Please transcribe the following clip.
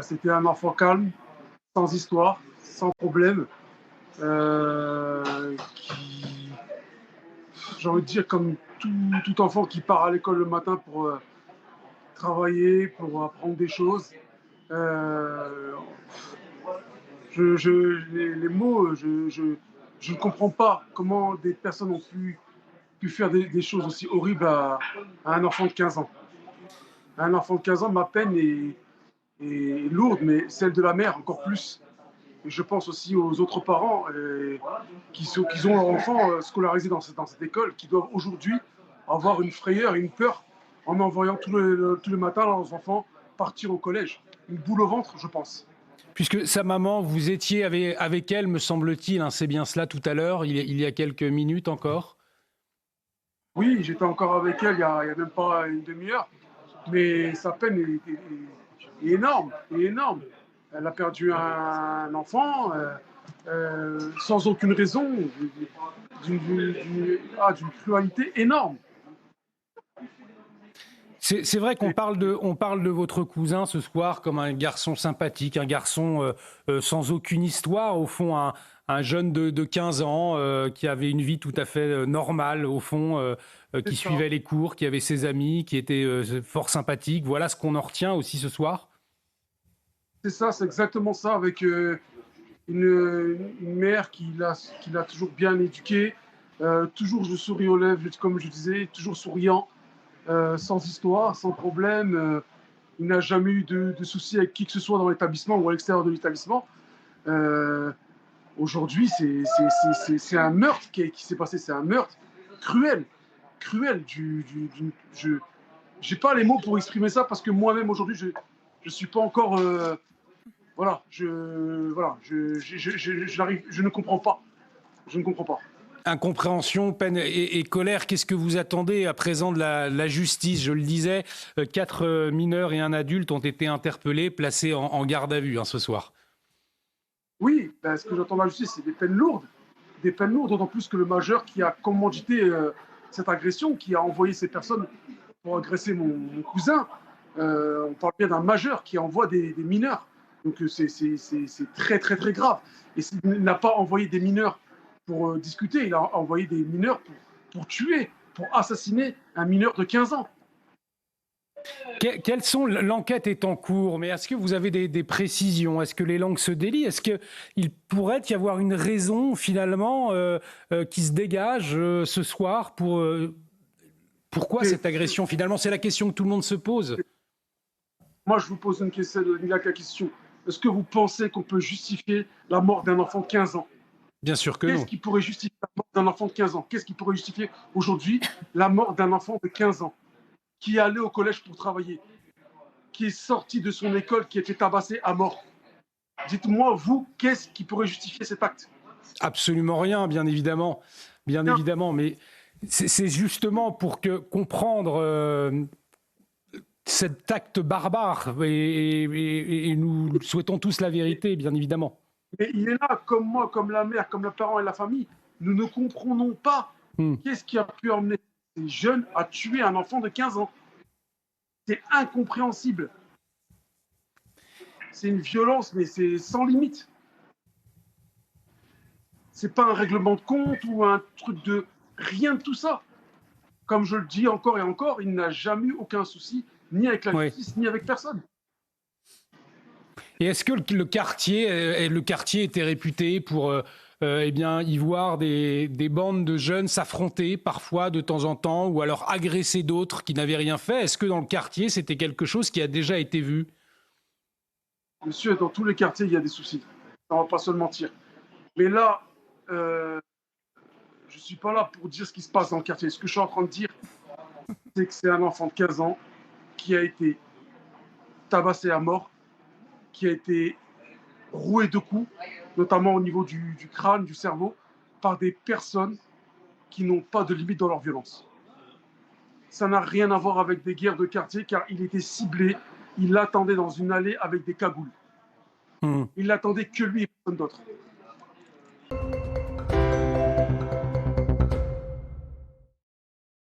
C'était un enfant calme, sans histoire, sans problème, qui, j'ai envie de dire, comme tout enfant qui part à l'école le matin pour travailler, pour apprendre des choses. Euh, les mots, je ne comprends pas comment des personnes ont pu faire des choses aussi horribles à un enfant de 15 ans. À un enfant de 15 ans, ma peine est lourde, mais celle de la mère encore plus. Et je pense aussi aux autres parents qui ont leur enfant scolarisé dans cette école, qui doivent aujourd'hui avoir une frayeur et une peur en envoyant tous les matins leurs enfants partir au collège. Une boule au ventre, je pense. Puisque sa maman, vous étiez avec elle, me semble-t-il, hein, c'est bien cela tout à l'heure, il y a quelques minutes encore. Oui, j'étais encore avec elle il y a même pas une demi-heure, mais sa peine est énorme, est énorme. Elle a perdu un enfant sans aucune raison, d'une cruauté énorme. C'est vrai qu'on on parle de votre cousin ce soir comme un garçon sympathique, un garçon sans aucune histoire, au fond un jeune de 15 ans qui avait une vie tout à fait normale, au fond, qui suivait les cours, qui avait ses amis, qui était fort sympathique. Voilà ce qu'on en retient aussi ce soir. C'est ça, c'est exactement ça, avec une mère qui l'a toujours bien éduqué, toujours le sourire aux lèvres, comme je disais, toujours souriant, sans histoire, sans problème. Il n'a jamais eu de soucis avec qui que ce soit dans l'établissement ou à l'extérieur de l'établissement. Euh, Aujourd'hui, c'est un meurtre qui s'est passé, c'est un meurtre cruel, cruel. Je n'ai pas les mots pour exprimer ça parce que moi-même aujourd'hui, je ne suis pas encore voilà, je ne comprends pas. Je ne comprends pas. Incompréhension, peine et colère, qu'est-ce que vous attendez à présent de la justice? Je le disais, 4 mineurs et un adulte ont été interpellés, placés en garde à vue ce soir. Oui, ben, ce que j'entends de la justice, c'est des peines lourdes, d'autant plus que le majeur qui a commandité cette agression, qui a envoyé ces personnes pour agresser mon cousin, on parle bien d'un majeur qui envoie des mineurs. Donc c'est très très très grave. Et il n'a pas envoyé des mineurs pour discuter, il a envoyé des mineurs pour tuer, pour assassiner un mineur de 15 ans. Quelles sont, l'enquête est en cours, mais est-ce que vous avez des précisions? Est-ce que les langues se délient? Est-ce qu'il pourrait y avoir une raison finalement qui se dégage ce soir pour pourquoi cette agression finalement? C'est la question que tout le monde se pose. Moi, je vous pose la question. Est-ce que vous pensez qu'on peut justifier la mort d'un enfant de 15 ans? Bien sûr que Qu'est-ce non. qui pourrait justifier la mort d'un enfant de 15 ans? Qu'est-ce qui pourrait justifier aujourd'hui la mort d'un enfant de 15 ans qui est allé au collège pour travailler, qui est sorti de son école, qui a été tabassé à mort? Dites-moi, vous, qu'est-ce qui pourrait justifier cet acte? Absolument rien, bien évidemment. Bien Rien. évidemment, mais c'est justement pour comprendre cet acte barbare et nous souhaitons tous la vérité, bien évidemment. Mais il est là, comme moi, comme la mère, comme le parent et la famille. Nous ne comprenons pas qu'est-ce qui a pu emmener ces jeunes à tuer un enfant de 15 ans. C'est incompréhensible. C'est une violence, mais c'est sans limite. C'est pas un règlement de compte ou un truc de rien de tout ça. Comme je le dis encore et encore, il n'a jamais eu aucun souci, ni avec la justice, ni avec personne. Et est-ce que le quartier était réputé pour eh bien, y voir des bandes de jeunes s'affronter parfois de temps en temps ou alors agresser d'autres qui n'avaient rien fait? Est-ce que dans le quartier, c'était quelque chose qui a déjà été vu? Monsieur, dans tous les quartiers, il y a des soucis. On ne va pas se le mentir. Mais là, je ne suis pas là pour dire ce qui se passe dans le quartier. Ce que je suis en train de dire, c'est que c'est un enfant de 15 ans qui a été tabassé à mort, qui a été roué de coups, notamment au niveau du crâne, du cerveau, par des personnes qui n'ont pas de limite dans leur violence. Ça n'a rien à voir avec des guerres de quartier, car il était ciblé, il l'attendait dans une allée avec des cagoules. Il l'attendait que lui et personne d'autre.